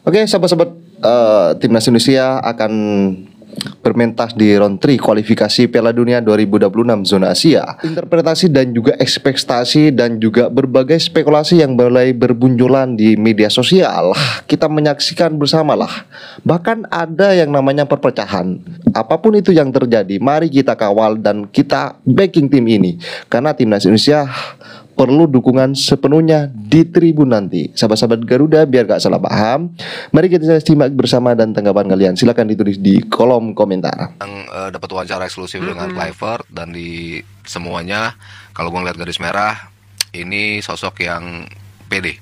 Oke, sahabat-sahabat, timnas Indonesia akan bermentas di round 3 kualifikasi Piala Dunia 2026 zona Asia. Interpretasi dan juga ekspektasi dan juga berbagai spekulasi yang mulai berbunculan di media sosial. Kita menyaksikan bersamalah. Bahkan ada yang namanya perpecahan. Apapun itu yang terjadi, mari kita kawal dan kita backing tim ini. Karena timnas Indonesia perlu dukungan sepenuhnya di tribun nanti. Sahabat-sahabat Garuda, biar gak salah paham, mari kita simak bersama dan tanggapan kalian silakan ditulis di kolom komentar. Yang dapat wawancara eksklusif dengan Kluivert, dan di semuanya kalau gue ngeliat garis merah, ini sosok yang pede.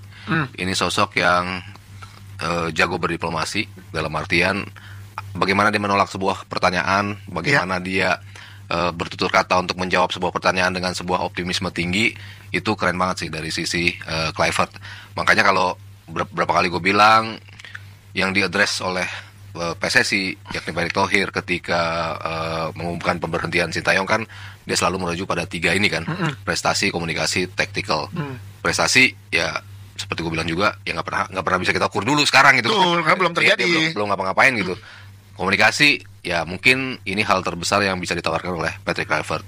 Ini sosok yang jago berdiplomasi, dalam artian bagaimana dia menolak sebuah pertanyaan, bagaimana dia bertutur kata untuk menjawab sebuah pertanyaan dengan sebuah optimisme tinggi. Itu keren banget sih dari sisi Kluivert. Makanya kalau berapa kali gue bilang yang diadres oleh PSSI, yakni Pak Erick Thohir ketika mengumumkan pemberhentian Sintayong, kan dia selalu merujuk pada 3 ini kan, prestasi, komunikasi, tactical. Prestasi ya seperti gue bilang juga, ya nggak pernah bisa kita ukur dulu sekarang gitu. Kan belum terjadi. Ya, belum ngapa-ngapain gitu. Komunikasi, ya mungkin ini hal terbesar yang bisa ditawarkan oleh Patrick Kluivert.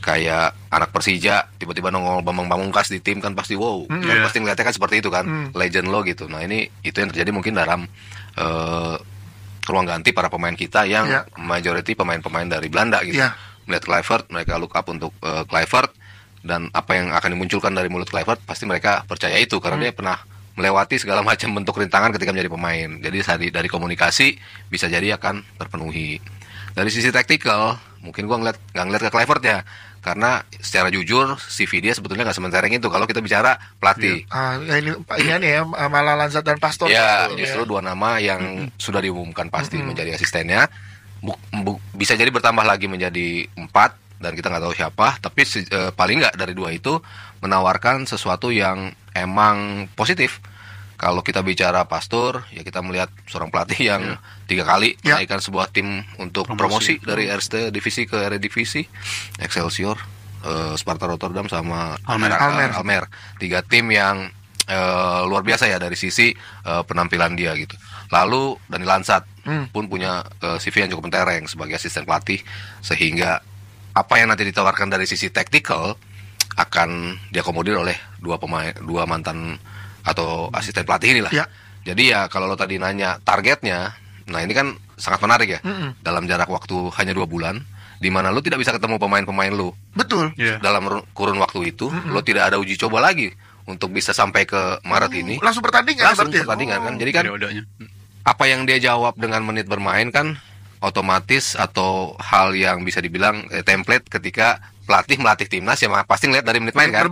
Kayak anak Persija tiba-tiba nongol Bambang Pamungkas di tim, kan pasti wow, kan pasti ngeliatnya kan seperti itu kan, legend lo gitu. Nah ini itu yang terjadi mungkin dalam ruang ganti para pemain kita yang majority pemain-pemain dari Belanda gitu. Melihat Kluivert, mereka look up untuk Kluivert, dan apa yang akan dimunculkan dari mulut Kluivert pasti mereka percaya itu karena dia pernah melewati segala macam bentuk rintangan ketika menjadi pemain. Jadi dari komunikasi bisa jadi akan terpenuhi. Dari sisi taktikal, mungkin gua nggak ngeliat ke Kluivert ya, karena secara jujur CV dia sebetulnya nggak sementereng itu kalau kita bicara pelatih. Ini ya Malah Lanzat dan Pastor. Ya, justru 2 nama yang sudah diumumkan pasti menjadi asistennya. Bisa jadi bertambah lagi menjadi 4 dan kita nggak tahu siapa. Tapi paling nggak dari 2 itu menawarkan sesuatu yang emang positif. Kalau kita bicara Pastor, ya kita melihat seorang pelatih yang 3 kali menaikkan sebuah tim untuk promosi dari Eerste Divisi ke Eredivisie, Excelsior, Sparta Rotterdam sama Almer. 3 tim yang luar biasa ya dari sisi penampilan dia gitu. Lalu Dani Lansat pun punya CV yang cukup mentereng sebagai asisten pelatih, sehingga apa yang nanti ditawarkan dari sisi taktikal akan diakomodir oleh 2 mantan atau asisten pelatih inilah. Jadi ya kalau lo tadi nanya targetnya, nah ini kan sangat menarik ya. Dalam jarak waktu hanya 2 bulan, di mana lo tidak bisa ketemu pemain-pemain lo. Betul. Dalam kurun waktu itu, lo tidak ada uji coba lagi untuk bisa sampai ke Maret ini. Langsung pertandingan kan. Jadi kan apa yang dia jawab dengan menit bermain kan otomatis atau hal yang bisa dibilang template ketika pelatih melatih timnas ya pasti ngeliat dari menit main kan.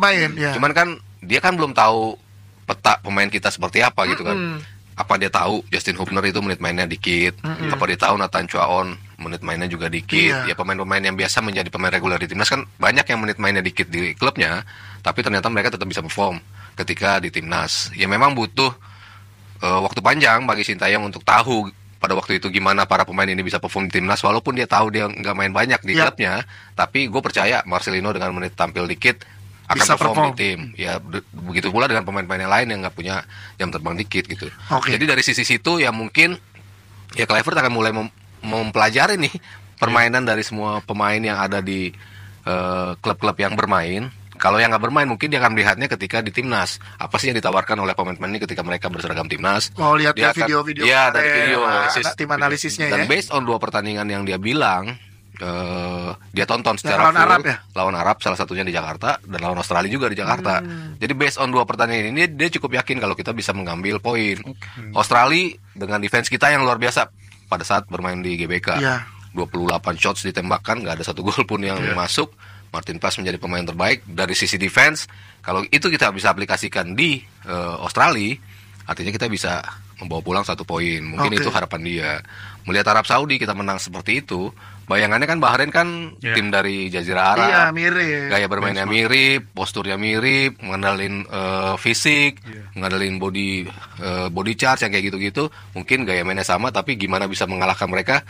Cuman kan dia kan belum tahu peta pemain kita seperti apa gitu kan. Apa dia tahu Justin Hubner itu menit mainnya dikit, apa dia tahu Nathan Chuaon menit mainnya juga dikit. Ya pemain-pemain yang biasa menjadi pemain reguler di timnas kan banyak yang menit mainnya dikit di klubnya, tapi ternyata mereka tetap bisa perform ketika di timnas. Ya memang butuh waktu panjang bagi Sintayong untuk tahu pada waktu itu gimana para pemain ini bisa perform di timnas, walaupun dia tahu dia nggak main banyak di klubnya. Tapi gue percaya Marcelino dengan menit tampil dikit akan bisa perform di tim. Ya begitu pula dengan pemain-pemain yang lain yang nggak punya jam terbang dikit gitu. Jadi dari sisi situ ya mungkin ya Kluivert akan mulai mempelajari nih permainan dari semua pemain yang ada di klub-klub yang bermain. Kalau yang nggak bermain mungkin dia akan melihatnya ketika di timnas. Apa sih yang ditawarkan oleh pemain-pemain ini ketika mereka berseragam timnas? Lihat video-video. Iya, dari video tim analisisnya dan based on 2 pertandingan yang dia bilang dia tonton secara lawan full, Arab ya? Lawan Arab salah satunya di Jakarta dan lawan Australia juga di Jakarta. Jadi based on 2 pertandingan ini dia cukup yakin kalau kita bisa mengambil poin. Australia dengan defense kita yang luar biasa pada saat bermain di GBK. 28 shots ditembakkan, nggak ada 1 gol pun yang masuk. Martin Paes menjadi pemain terbaik dari sisi defense. Kalau itu kita bisa aplikasikan di Australia, artinya kita bisa membawa pulang 1 poin. Mungkin itu harapan dia. Melihat Arab Saudi kita menang seperti itu, bayangannya kan Bahrain kan tim dari Jazirah Arab. Mirip. Gaya bermainnya mirip, posturnya mirip, mengandalkan fisik, mengandalkan body charge yang kayak gitu-gitu. Mungkin gaya mainnya sama, tapi gimana bisa mengalahkan mereka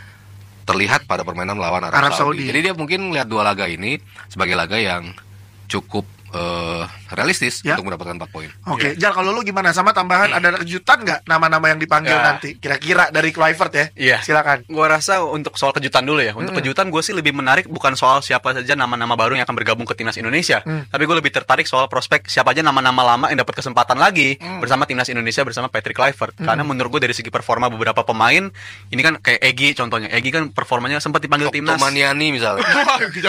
terlihat pada permainan melawan Arab Saudi. Jadi dia mungkin melihat 2 laga ini sebagai laga yang cukup realistis Ya. untuk mendapatkan 4 poin. Oke, Jal, kalau lu gimana? Sama tambahan ada kejutan nggak nama-nama yang dipanggil Ya. nanti? Kira-kira dari Kluivert ya? Iya. Silakan. Gua rasa untuk soal kejutan dulu ya. Untuk kejutan gue sih lebih menarik bukan soal siapa saja nama-nama baru yang akan bergabung ke timnas Indonesia, tapi gue lebih tertarik soal prospek siapa aja nama-nama lama yang dapat kesempatan lagi bersama timnas Indonesia bersama Patrick Kluivert. Karena menurut gue dari segi performa beberapa pemain, ini kan kayak Egy contohnya. Egy kan performanya sempat dipanggil timnas. Tomaniani misalnya.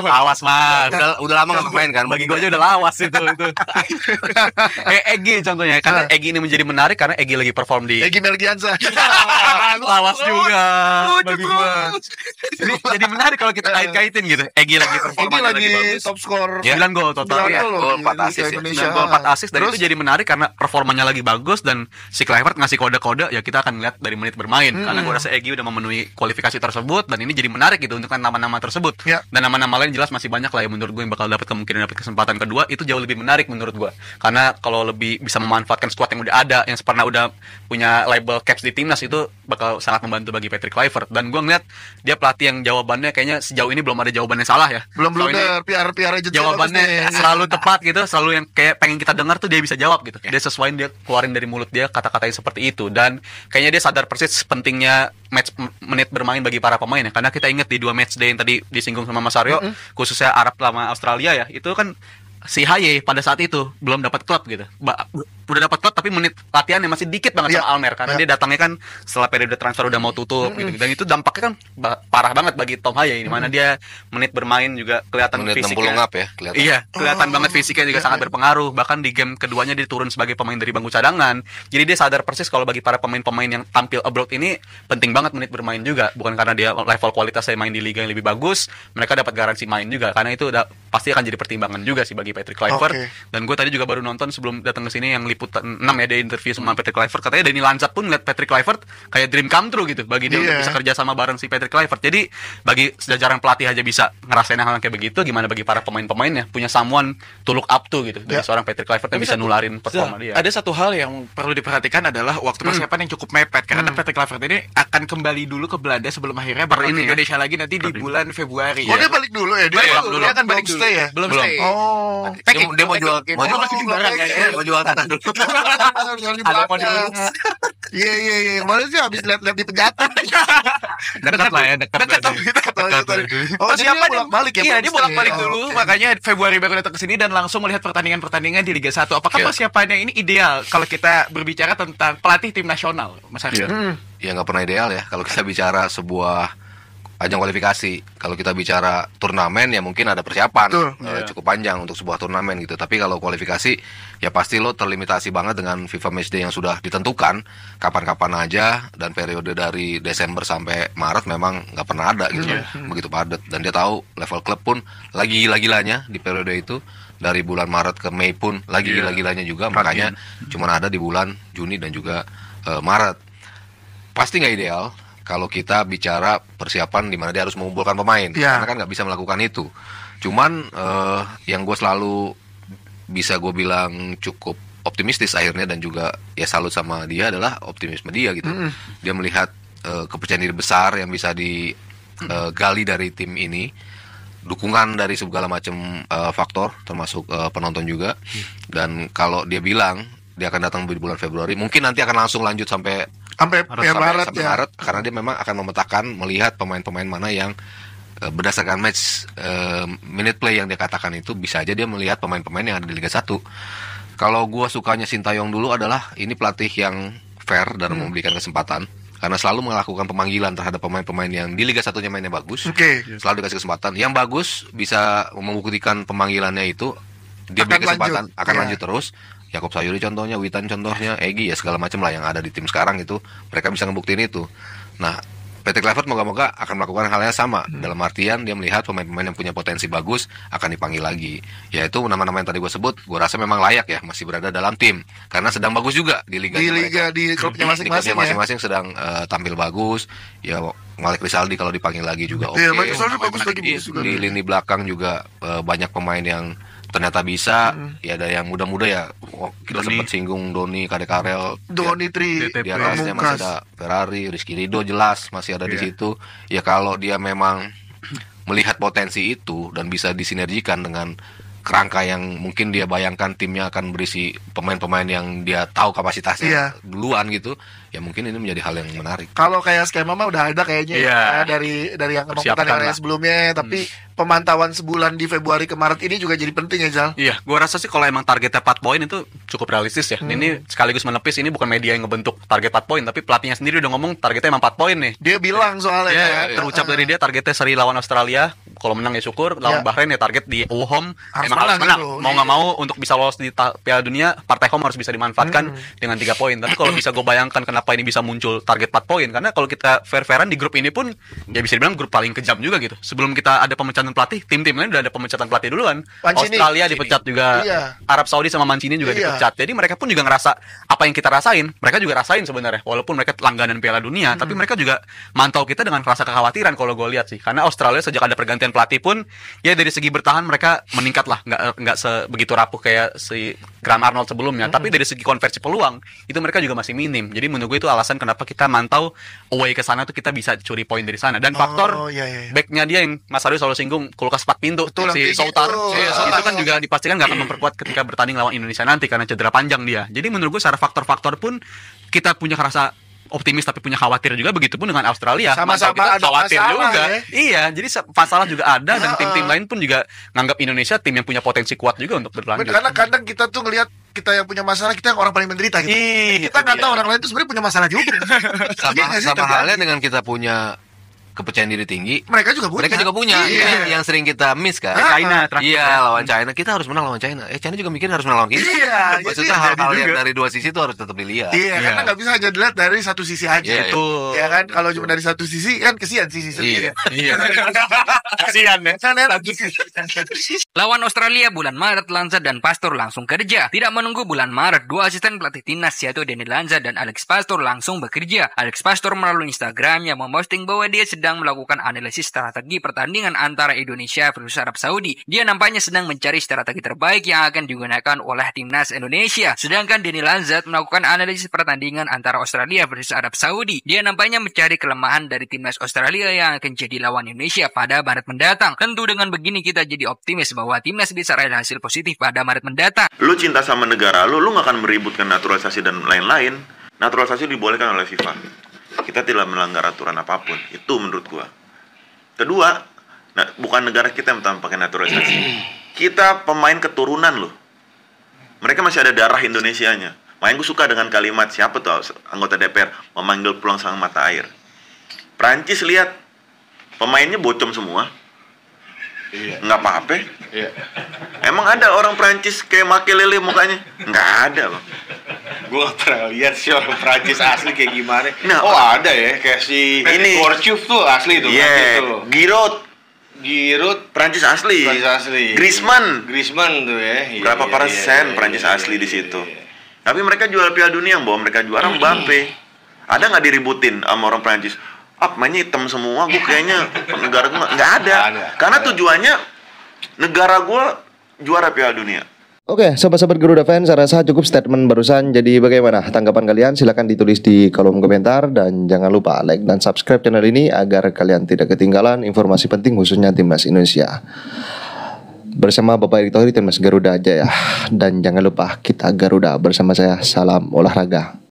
Awas mas. udah lama nggak main kan? Bagi gue aja udah lawas itu. Egy contohnya. Karena Egy ini menjadi menarik karena Egy lagi perform di Egy Melgiansa. lawas juga Lucu bagi gua. Jadi menarik kalau kita kait-kaitin gitu. Egy lagi perform Egy lagi bagus. top skor 9 gol total. 9 Ya. gol gol, di 4 Liga assist ya. Indonesia. 9 gol 4 assist dan Terus? itu jadi menarik karena performanya lagi bagus dan si Kluivert ngasih kode-kode ya kita akan lihat dari menit bermain karena gua rasa Egy udah memenuhi kualifikasi tersebut dan ini jadi menarik gitu untuk nama-nama tersebut. Ya. Dan nama-nama lain jelas masih banyak lah ya menurut gue yang bakal dapat kemungkinan dapat kesempatan kedua itu jauh lebih menarik menurut gua. Karena kalau lebih bisa memanfaatkan skuad yang udah ada yang pernah udah punya label caps di timnas itu bakal sangat membantu bagi Patrick Kluivert dan gua ngeliat dia pelatih yang jawabannya kayaknya sejauh ini belum ada jawaban yang salah ya. Belum Sejauh ini blunder, PR aja jawabannya selalu tepat gitu, selalu yang kayak pengen kita dengar tuh dia bisa jawab gitu. Dia sesuaiin, dia keluarin dari mulut dia kata-kata yang seperti itu dan kayaknya dia sadar persis pentingnya menit bermain bagi para pemain ya. Karena kita ingat di 2 match day yang tadi disinggung sama Mas Aryo, khususnya Arab sama Australia ya, itu kan si Haye pada saat itu belum dapat klub gitu. Udah dapat klub tapi menit latihannya masih dikit banget sama Almer karena dia datangnya kan setelah periode transfer udah mau tutup gitu. Dan itu dampaknya kan parah banget bagi Tom Haye di mana dia menit bermain juga kelihatan Menit 60 fisiknya. ngap ya kelihatan. Iya, kelihatan banget fisiknya juga sangat berpengaruh. Bahkan di game keduanya dia turun sebagai pemain dari bangku cadangan. Jadi dia sadar persis kalau bagi para pemain-pemain yang tampil abroad ini penting banget menit bermain juga. Bukan karena dia level kualitasnya main di liga yang lebih bagus, mereka dapat garansi main juga. Karena itu udah pasti akan jadi pertimbangan juga sih bagi Patrick Kluivert. Oke. Dan gue tadi juga baru nonton sebelum datang ke sini yang liputan 6 ya, dia interview sama Patrick Kluivert. Katanya Dani Lanzat pun ngeliat Patrick Kluivert kayak dream come true gitu bagi dia untuk bisa kerja sama bareng si Patrick Kluivert. Jadi bagi jajaran pelatih aja bisa ngerasain hal yang kayak begitu, gimana bagi para pemain-pemainnya punya someone to look up to gitu dari seorang Patrick Kluivert yang bisa nularin performa dia. Ada satu hal yang perlu diperhatikan adalah waktu persiapan yang cukup mepet karena Patrick Kluivert ini akan kembali dulu ke Belanda sebelum akhirnya berangkat ke Indonesia lagi nanti di bulan Februari. Oh, dia balik dulu ya? Dia Dia akan balik belum dulu. stay ya? Belum Belum. stay. Oh. Dia mau jual mau jual tanah dulu. Ada Iya. Kemarin sih habis lihat-lihat di penjata. Dekat lah ya, dekat. Oh, siapa dia bolak-balik ya? Iya, dia bolak-balik Oh, dulu. oke. Makanya Februari baru datang ke sini dan langsung melihat pertandingan-pertandingan di Liga 1. Apakah persiapannya ini ideal kalau kita berbicara tentang pelatih tim nasional, Mas Aryo? Ya nggak pernah ideal ya kalau kita bicara sebuah ajang kualifikasi. Kalau kita bicara turnamen ya mungkin ada persiapan cukup panjang untuk sebuah turnamen gitu. Tapi kalau kualifikasi ya pasti lo terlimitasi banget dengan FIFA Matchday yang sudah ditentukan kapan-kapan aja dan periode dari Desember sampai Maret memang nggak pernah ada gitu begitu padat. Dan dia tahu level klub pun lagi gila-gilanya di periode itu. Dari bulan Maret ke Mei pun lagi gila-gilanya juga. Makanya cuma ada di bulan Juni dan juga Maret. Pasti nggak ideal kalau kita bicara persiapan di mana dia harus mengumpulkan pemain, karena kan nggak bisa melakukan itu. Cuman yang gue selalu bisa gue bilang cukup optimistis akhirnya dan juga ya salut sama dia adalah optimisme dia gitu. Dia melihat kepercayaan diri besar yang bisa digali dari tim ini, dukungan dari segala macam faktor termasuk penonton juga. Dan kalau dia bilang dia akan datang di bulan Februari, mungkin nanti akan langsung lanjut sampai Maret sampai ya. Maret, karena dia memang akan memetakan melihat pemain-pemain mana yang berdasarkan match minute play yang dia katakan itu bisa aja dia melihat pemain-pemain yang ada di Liga 1. Kalau gua sukanya Sintayong dulu adalah ini pelatih yang fair dalam memberikan kesempatan karena selalu melakukan pemanggilan terhadap pemain-pemain yang di Liga 1-nya mainnya bagus. Selalu dikasih kesempatan. Yang bagus bisa membuktikan pemanggilannya itu dia beri kesempatan akan lanjut terus. Yakob Sayuri contohnya, Witan contohnya, Egy ya segala macam lah yang ada di tim sekarang itu mereka bisa ngebuktiin itu. Nah, Patrick Kluivert moga-moga akan melakukan hal yang sama dalam artian dia melihat pemain-pemain yang punya potensi bagus akan dipanggil lagi. Yaitu nama-nama yang tadi gue sebut, gue rasa memang layak ya masih berada dalam tim karena sedang bagus juga di liga di klubnya masing-masing. Di masing-masing sedang tampil bagus. Ya Malik Rizaldi kalau dipanggil lagi juga oke. Iya, Malik Rizaldi bagus lagi Di lini belakang juga banyak pemain yang ternyata bisa. Ya ada yang muda-muda ya. Kita sempat singgung Doni Kadekarel. Doni Tri Di atasnya masih ada Ferrari, Rizky Ridho jelas masih ada di situ. Ya kalau dia memang melihat potensi itu dan bisa disinergikan dengan kerangka yang mungkin dia bayangkan timnya akan berisi pemain-pemain yang dia tahu kapasitasnya duluan gitu, ya mungkin ini menjadi hal yang menarik. Kalau kayak skema mah udah ada kayaknya dari yang pertandingan sebelumnya, tapi pemantauan sebulan di Februari ke Maret ini juga jadi penting ya, Zal. Iya, gua rasa sih kalau emang targetnya 4 poin itu cukup realistis ya. Ini sekaligus menepis, ini bukan media yang ngebentuk target 4 poin, tapi pelatihnya sendiri udah ngomong targetnya emang 4 poin nih. Dia bilang soalnya terucap dari dia targetnya seri lawan Australia. Kalau menang ya syukur, lawan Bahrain ya target di home emang harus menang. Gitu. Mau nggak mau untuk bisa lolos di Piala Dunia, partai home harus bisa dimanfaatkan dengan 3 poin. Tapi kalau bisa gue bayangkan kenapa ini bisa muncul target 4 poin, karena kalau kita fair-fairan di grup ini pun ya bisa dibilang grup paling kejam juga gitu. Sebelum kita ada pemecatan pelatih, tim-tim lain udah ada pemecatan pelatih duluan. Mancini. Australia dipecat juga, Arab Saudi sama Mancini juga dipecat. Jadi mereka pun juga ngerasa apa yang kita rasain, mereka juga rasain sebenarnya. Walaupun mereka langganan Piala Dunia, tapi mereka juga mantau kita dengan rasa kekhawatiran kalau gue lihat sih. Karena Australia sejak ada pergantian pelatih pun ya dari segi bertahan mereka meningkat lah, nggak sebegitu rapuh kayak si Graham Arnold sebelumnya. Tapi dari segi konversi peluang itu mereka juga masih minim. Jadi menurut gue itu alasan kenapa kita mantau away ke sana tuh kita bisa curi poin dari sana. Dan faktor backnya dia yang Mas Aryo selalu singgung, kulkas 4 pintu. Betul, si Soutar itu kan juga dipastikan nggak akan memperkuat ketika bertanding lawan Indonesia nanti karena cedera panjang dia. Jadi menurut gue secara faktor-faktor pun kita punya rasa optimis tapi punya khawatir juga, begitupun dengan Australia. Sama-sama kita ada khawatir masalah, juga. ya. Iya, jadi masalah juga ada dan tim-tim lain pun juga nganggap Indonesia tim yang punya potensi kuat juga untuk berlanjut. Karena kadang kita tuh ngelihat kita yang punya masalah, kita yang orang paling menderita gitu. Kita nggak tahu orang lain tuh sebenarnya punya masalah juga. Sama halnya dengan kita punya kepercayaan diri tinggi, mereka juga punya. Yang sering kita miss kan. China lawan China, kita harus menang lawan China. China juga mikir harus menang lawan kita. Maksudnya hal-hal yang dari dua sisi itu harus tetap dilihat. Karena nggak bisa hanya dilihat dari satu sisi aja. Itu ya kan, kalau cuma dari satu sisi kan kesian sisi sendiri. Kasihan ya. Lawan Australia bulan Maret, Lanza dan Pastor langsung kerja. Tidak menunggu bulan Maret, 2 asisten pelatih timnas yaitu Denny Lanza dan Alex Pastor langsung bekerja. Alex Pastor melalui Instagramnya memposting bahwa dia sedang melakukan analisis strategi pertandingan antara Indonesia versus Arab Saudi. Dia nampaknya sedang mencari strategi terbaik yang akan digunakan oleh timnas Indonesia. Sedangkan Denny Lanza melakukan analisis pertandingan antara Australia versus Arab Saudi. Dia nampaknya mencari kelemahan dari timnas Australia yang akan jadi lawan Indonesia pada Maret mendatang. Tentu dengan begini kita jadi optimis bahwa timnas bisa raih hasil positif pada Maret mendatang. Lu cinta sama negara lu gak akan meributkan naturalisasi dan lain-lain. Naturalisasi dibolehkan oleh FIFA. Kita tidak melanggar aturan apapun. Itu menurut gua. Kedua, bukan negara kita yang pakai naturalisasi. Kita pemain keturunan loh. Mereka masih ada darah Indonesianya. Makanya gue suka dengan kalimat siapa tuh anggota DPR memanggil pulang sang mata air. Prancis lihat pemainnya bocom semua. Nggak apa-apa. Emang ada orang Prancis kayak Makelele mukanya? Nggak ada loh. Gue gak pernah lihat sih orang Prancis asli kayak gimana. Nah, ada ya kayak si ini Gorchuf tuh asli tuh. Giroud Prancis asli. Griezmann tuh ya. Berapa persen Prancis asli di situ. Tapi mereka jual Piala Dunia, yang bawa mereka juara Mbappe. Ada nggak diributin sama orang Prancis? Mainnya hitam semua, gue kayaknya negara gue nggak ada. Karena tujuannya negara gue juara Piala Dunia. Oke, sobat-sobat Garuda fans, saya rasa cukup statement barusan. Jadi bagaimana tanggapan kalian? Silahkan ditulis di kolom komentar. Dan jangan lupa like dan subscribe channel ini agar kalian tidak ketinggalan informasi penting khususnya Timnas Indonesia. Bersama Bapak Erick Thohir, Timnas Garuda aja ya. Dan jangan lupa kita Garuda bersama saya. Salam olahraga.